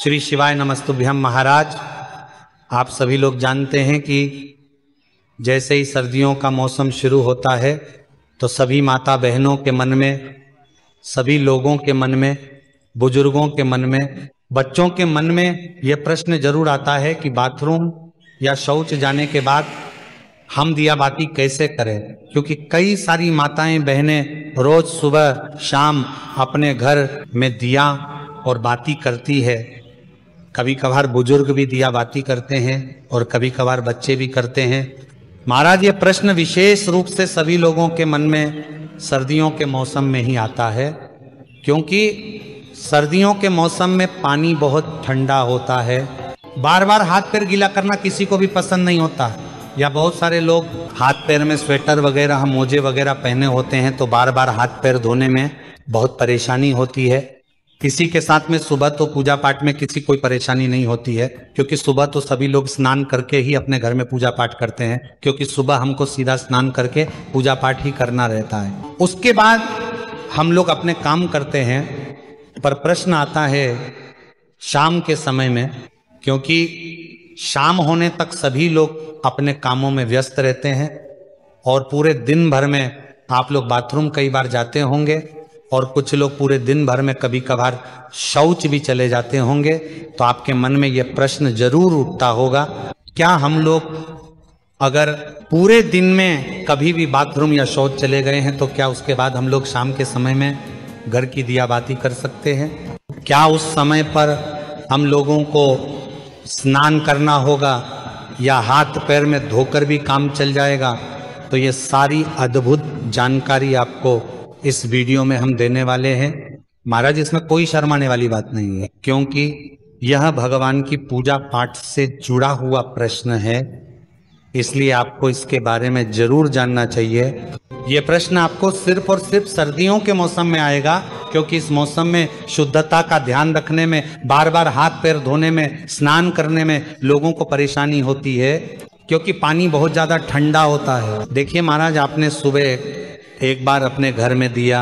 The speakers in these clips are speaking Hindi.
श्री शिवाय नमस्तुभ्यम। महाराज, आप सभी लोग जानते हैं कि जैसे ही सर्दियों का मौसम शुरू होता है तो सभी माता बहनों के मन में, सभी लोगों के मन में, बुजुर्गों के मन में, बच्चों के मन में यह प्रश्न जरूर आता है कि बाथरूम या शौच जाने के बाद हम दिया बाती कैसे करें। क्योंकि कई सारी माताएं बहनें रोज सुबह शाम अपने घर में दिया और बाती करती है। कभी कभार बुजुर्ग भी दिया बाती करते हैं और कभी कभार बच्चे भी करते हैं। महाराज, ये प्रश्न विशेष रूप से सभी लोगों के मन में सर्दियों के मौसम में ही आता है, क्योंकि सर्दियों के मौसम में पानी बहुत ठंडा होता है। बार बार हाथ पैर गीला करना किसी को भी पसंद नहीं होता, या बहुत सारे लोग हाथ पैर में स्वेटर वगैरह, मोजे वगैरह पहने होते हैं तो बार बार हाथ पैर धोने में बहुत परेशानी होती है। किसी के साथ में सुबह तो पूजा पाठ में किसी कोई परेशानी नहीं होती है, क्योंकि सुबह तो सभी लोग स्नान करके ही अपने घर में पूजा पाठ करते हैं, क्योंकि सुबह हमको सीधा स्नान करके पूजा पाठ ही करना रहता है। उसके बाद हम लोग अपने काम करते हैं। पर प्रश्न आता है शाम के समय में, क्योंकि शाम होने तक सभी लोग अपने कामों में व्यस्त रहते हैं और पूरे दिन भर में आप लोग बाथरूम कई बार जाते होंगे और कुछ लोग पूरे दिन भर में कभी कभार शौच भी चले जाते होंगे। तो आपके मन में यह प्रश्न जरूर उठता होगा, क्या हम लोग अगर पूरे दिन में कभी भी बाथरूम या शौच चले गए हैं तो क्या उसके बाद हम लोग शाम के समय में घर की दिया बाती कर सकते हैं? क्या उस समय पर हम लोगों को स्नान करना होगा या हाथ पैर में धोकर भी काम चल जाएगा? तो ये सारी अद्भुत जानकारी आपको इस वीडियो में हम देने वाले हैं। महाराज, इसमें कोई शर्माने वाली बात नहीं है, क्योंकि यह भगवान की पूजा पाठ से जुड़ा हुआ प्रश्न है, इसलिए आपको इसके बारे में जरूर जानना चाहिए। यह प्रश्न आपको सिर्फ और सिर्फ सर्दियों के मौसम में आएगा, क्योंकि इस मौसम में शुद्धता का ध्यान रखने में, बार बार हाथ पैर धोने में, स्नान करने में लोगों को परेशानी होती है, क्योंकि पानी बहुत ज्यादा ठंडा होता है। देखिए महाराज, आपने सुबह एक बार अपने घर में दिया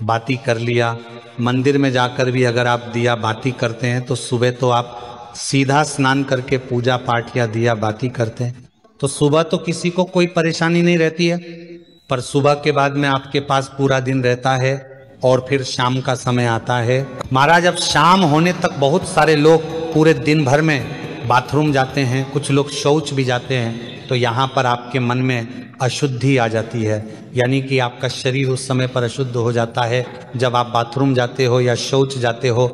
बाती कर लिया, मंदिर में जाकर भी अगर आप दिया बाती करते हैं तो सुबह तो आप सीधा स्नान करके पूजा पाठ या दिया बाती करते हैं, तो सुबह तो किसी को कोई परेशानी नहीं रहती है। पर सुबह के बाद में आपके पास पूरा दिन रहता है और फिर शाम का समय आता है। महाराज, अब शाम होने तक बहुत सारे लोग पूरे दिन भर में बाथरूम जाते हैं, कुछ लोग शौच भी जाते हैं, तो यहाँ पर आपके मन में अशुद्धि आ जाती है, यानी कि आपका शरीर उस समय पर अशुद्ध हो जाता है जब आप बाथरूम जाते हो या शौच जाते हो।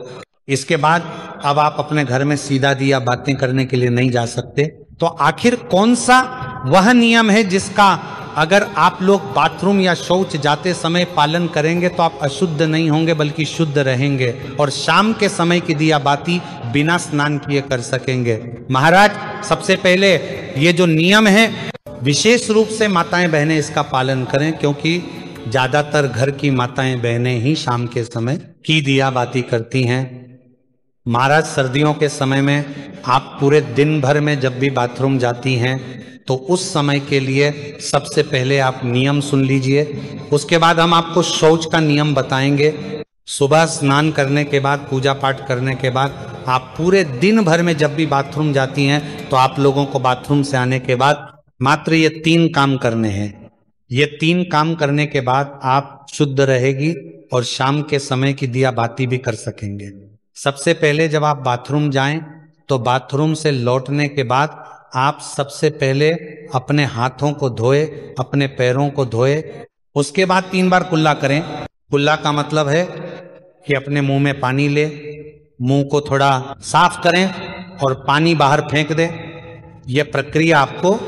इसके बाद अब आप अपने घर में सीधा दिया बातें करने के लिए नहीं जा सकते। तो आखिर कौन सा वह नियम है जिसका अगर आप लोग बाथरूम या शौच जाते समय पालन करेंगे तो आप अशुद्ध नहीं होंगे बल्कि शुद्ध रहेंगे और शाम के समय की दिया बाती बिना स्नान किए कर सकेंगे? महाराज, सबसे पहले ये जो नियम है विशेष रूप से माताएं बहनें इसका पालन करें, क्योंकि ज्यादातर घर की माताएं बहनें ही शाम के समय की दिया बाती करती हैं। महाराज, सर्दियों के समय में आप पूरे दिन भर में जब भी बाथरूम जाती हैं तो उस समय के लिए सबसे पहले आप नियम सुन लीजिए, उसके बाद हम आपको शौच का नियम बताएंगे। सुबह स्नान करने के बाद, पूजा पाठ करने के बाद आप पूरे दिन भर में जब भी बाथरूम जाती हैं तो आप लोगों को बाथरूम से आने के बाद मात्र ये 3 काम करने हैं। ये 3 काम करने के बाद आप शुद्ध रहेगी और शाम के समय की दिया बाती भी कर सकेंगे। सबसे पहले जब आप बाथरूम जाएं तो बाथरूम से लौटने के बाद आप सबसे पहले अपने हाथों को धोए, अपने पैरों को धोए, उसके बाद 3 बार कुल्ला करें। कुल्ला का मतलब है कि अपने मुंह में पानी ले, मुंह को थोड़ा साफ करें और पानी बाहर फेंक दें। यह प्रक्रिया आपको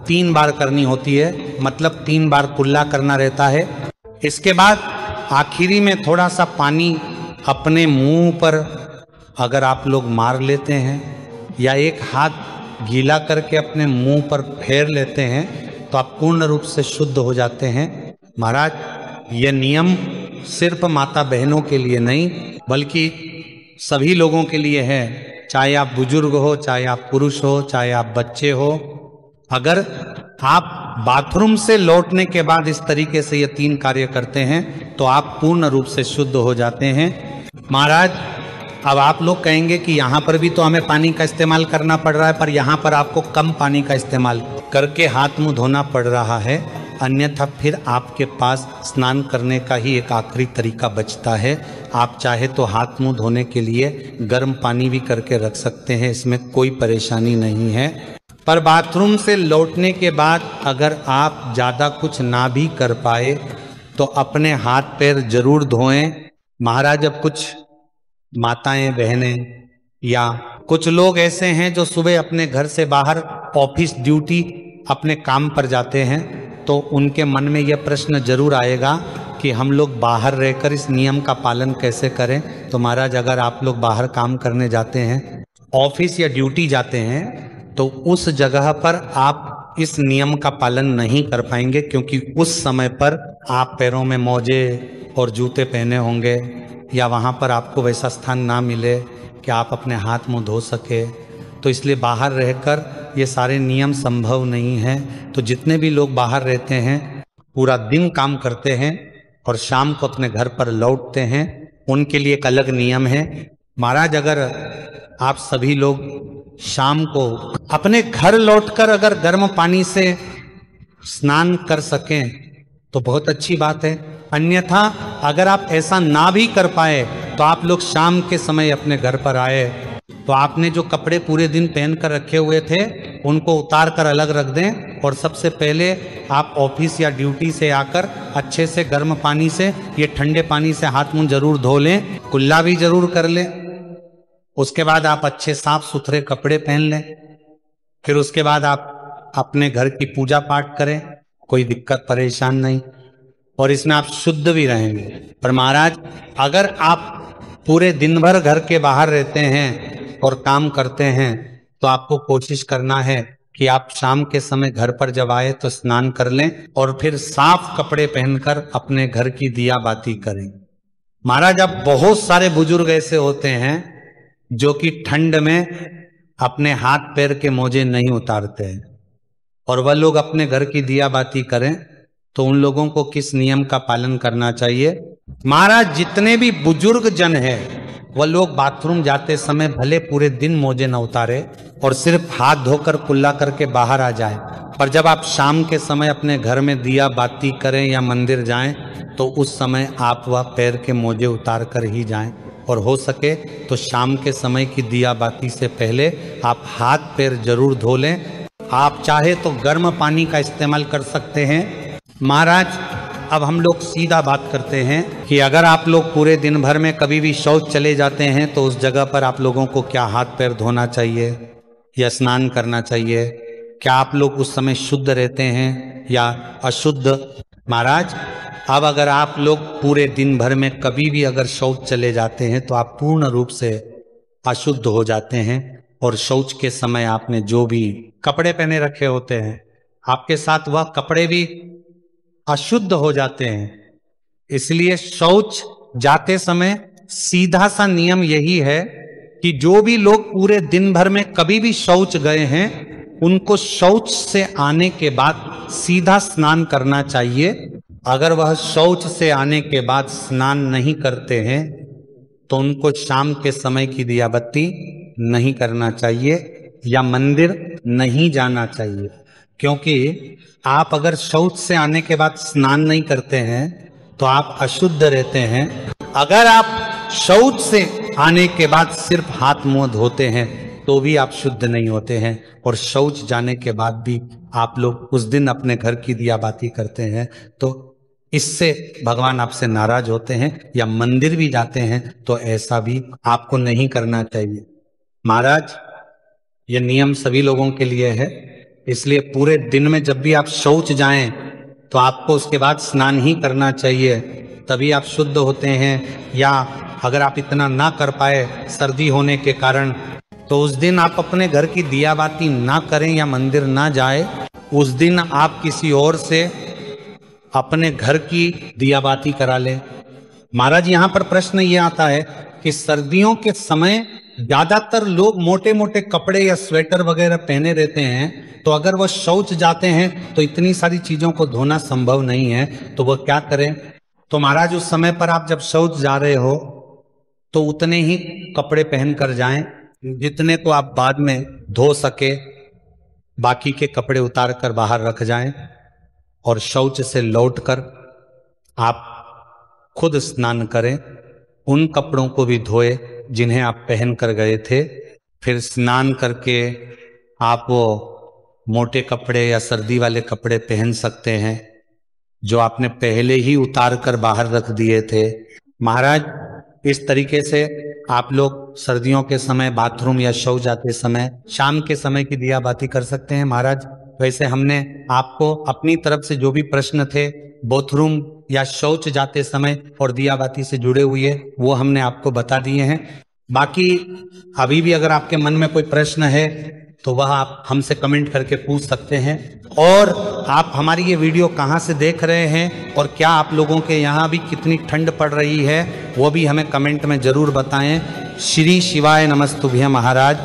3 बार करनी होती है, मतलब 3 बार कुल्ला करना रहता है। इसके बाद आखिरी में थोड़ा सा पानी अपने मुंह पर अगर आप लोग मार लेते हैं या एक हाथ गीला करके अपने मुंह पर फेर लेते हैं तो आप पूर्ण रूप से शुद्ध हो जाते हैं। महाराज, यह नियम सिर्फ माता बहनों के लिए नहीं बल्कि सभी लोगों के लिए है, चाहे आप बुजुर्ग हो, चाहे आप पुरुष हो, चाहे आप बच्चे हो। अगर आप बाथरूम से लौटने के बाद इस तरीके से ये 3 कार्य करते हैं तो आप पूर्ण रूप से शुद्ध हो जाते हैं। महाराज, अब आप लोग कहेंगे कि यहाँ पर भी तो हमें पानी का इस्तेमाल करना पड़ रहा है, पर यहाँ पर आपको कम पानी का इस्तेमाल करके हाथ मुंह धोना पड़ रहा है, अन्यथा फिर आपके पास स्नान करने का ही एक आखिरी तरीका बचता है। आप चाहे तो हाथ मुंह धोने के लिए गर्म पानी भी करके रख सकते हैं, इसमें कोई परेशानी नहीं है। पर बाथरूम से लौटने के बाद अगर आप ज़्यादा कुछ ना भी कर पाए तो अपने हाथ पैर जरूर धोएं। महाराज, अब कुछ माताएं बहनें या कुछ लोग ऐसे हैं जो सुबह अपने घर से बाहर ऑफिस ड्यूटी अपने काम पर जाते हैं, तो उनके मन में यह प्रश्न जरूर आएगा कि हम लोग बाहर रहकर इस नियम का पालन कैसे करें। तो महाराज, अगर आप लोग बाहर काम करने जाते हैं, ऑफिस या ड्यूटी जाते हैं, तो उस जगह पर आप इस नियम का पालन नहीं कर पाएंगे, क्योंकि उस समय पर आप पैरों में मोजे और जूते पहने होंगे या वहाँ पर आपको वैसा स्थान ना मिले कि आप अपने हाथ मुंह धो सके। तो इसलिए बाहर रहकर ये सारे नियम संभव नहीं हैं। तो जितने भी लोग बाहर रहते हैं, पूरा दिन काम करते हैं और शाम को अपने घर पर लौटते हैं, उनके लिए एक अलग नियम है। महाराज, अगर आप सभी लोग शाम को अपने घर लौटकर अगर गर्म पानी से स्नान कर सकें तो बहुत अच्छी बात है। अन्यथा अगर आप ऐसा ना भी कर पाए तो आप लोग शाम के समय अपने घर पर आए तो आपने जो कपड़े पूरे दिन पहन कर रखे हुए थे उनको उतार कर अलग रख दें, और सबसे पहले आप ऑफिस या ड्यूटी से आकर अच्छे से गर्म पानी से, ये ठंडे पानी से हाथ मुंह जरूर धो लें, कुल्ला भी जरूर कर लें। उसके बाद आप अच्छे साफ सुथरे कपड़े पहन लें। फिर उसके बाद आप अपने घर की पूजा पाठ करें, कोई दिक्कत परेशान नहीं, और इसमें आप शुद्ध भी रहेंगे। पर महाराज, अगर आप पूरे दिन भर घर के बाहर रहते हैं और काम करते हैं तो आपको कोशिश करना है कि आप शाम के समय घर पर जब आए तो स्नान कर लें और फिर साफ कपड़े पहनकर अपने घर की दिया बाती करें। महाराज, अब बहुत सारे बुजुर्ग ऐसे होते हैं जो कि ठंड में अपने हाथ पैर के मोजे नहीं उतारते हैं, और वह लोग अपने घर की दिया बाती करें, तो उन लोगों को किस नियम का पालन करना चाहिए? महाराज, जितने भी बुजुर्ग जन हैं वह लोग बाथरूम जाते समय भले पूरे दिन मोजे न उतारे और सिर्फ हाथ धोकर कुल्ला करके बाहर आ जाए, पर जब आप शाम के समय अपने घर में दिया बाती करें या मंदिर जाएं तो उस समय आप वह पैर के मोजे उतार कर ही जाएं, और हो सके तो शाम के समय की दिया बाती से पहले आप हाथ पैर जरूर धो लें। आप चाहे तो गर्म पानी का इस्तेमाल कर सकते हैं। महाराज, अब हम लोग सीधा बात करते हैं कि अगर आप लोग पूरे दिन भर में कभी भी शौच चले जाते हैं तो उस जगह पर आप लोगों को क्या हाथ पैर धोना चाहिए या स्नान करना चाहिए? क्या आप लोग उस समय शुद्ध रहते हैं या अशुद्ध? महाराज, अब अगर आप लोग पूरे दिन भर में कभी भी अगर शौच चले जाते हैं तो आप पूर्ण रूप से अशुद्ध हो जाते हैं, और शौच के समय आपने जो भी कपड़े पहने रखे होते हैं आपके साथ वह कपड़े भी अशुद्ध हो जाते हैं। इसलिए शौच जाते समय सीधा सा नियम यही है कि जो भी लोग पूरे दिन भर में कभी भी शौच गए हैं उनको शौच से आने के बाद सीधा स्नान करना चाहिए। अगर वह शौच से आने के बाद स्नान नहीं करते हैं तो उनको शाम के समय की दिया बत्ती नहीं करना चाहिए या मंदिर नहीं जाना चाहिए, क्योंकि आप अगर शौच से आने के बाद स्नान नहीं करते हैं तो आप अशुद्ध रहते हैं। अगर आप शौच से आने के बाद सिर्फ हाथ मुंह धोते हैं तो भी आप शुद्ध नहीं होते हैं, और शौच जाने के बाद भी आप लोग उस दिन अपने घर की दिया बाती करते हैं तो इससे भगवान आपसे नाराज होते हैं, या मंदिर भी जाते हैं तो ऐसा भी आपको नहीं करना चाहिए। महाराज, यह नियम सभी लोगों के लिए है, इसलिए पूरे दिन में जब भी आप शौच जाएं तो आपको उसके बाद स्नान ही करना चाहिए, तभी आप शुद्ध होते हैं। या अगर आप इतना ना कर पाए सर्दी होने के कारण तो उस दिन आप अपने घर की दिया बाती ना करें या मंदिर ना जाए, उस दिन आप किसी और से अपने घर की दिया बाती करा लें। महाराज, यहाँ पर प्रश्न ये आता है कि सर्दियों के समय ज्यादातर लोग मोटे मोटे कपड़े या स्वेटर वगैरह पहने रहते हैं, तो अगर वह शौच जाते हैं तो इतनी सारी चीजों को धोना संभव नहीं है, तो वह क्या करें? तो महाराज, उस समय पर आप जब शौच जा रहे हो तो उतने ही कपड़े पहन कर जाएं जितने को आप बाद में धो सके। बाकी के कपड़े उतार कर बाहर रख जाएं और शौच से लौटकर आप खुद स्नान करें। उन कपड़ों को भी धोए जिन्हें आप पहन कर गए थे। फिर स्नान करके आप वो मोटे कपड़े या सर्दी वाले कपड़े पहन सकते हैं जो आपने पहले ही उतार कर बाहर रख दिए थे। महाराज इस तरीके से आप लोग सर्दियों के समय बाथरूम या शौच जाते समय शाम के समय की दिया बाती कर सकते हैं। महाराज वैसे हमने आपको अपनी तरफ से जो भी प्रश्न थे बाथरूम या शौच जाते समय और दिया बाती से जुड़े हुए वो हमने आपको बता दिए हैं। बाकी अभी भी अगर आपके मन में कोई प्रश्न है तो वह आप हमसे कमेंट करके पूछ सकते हैं। और आप हमारी ये वीडियो कहाँ से देख रहे हैं और क्या आप लोगों के यहाँ भी कितनी ठंड पड़ रही है वो भी हमें कमेंट में जरूर बताएं। श्री शिवाय नमस्तुभ्यं महाराज।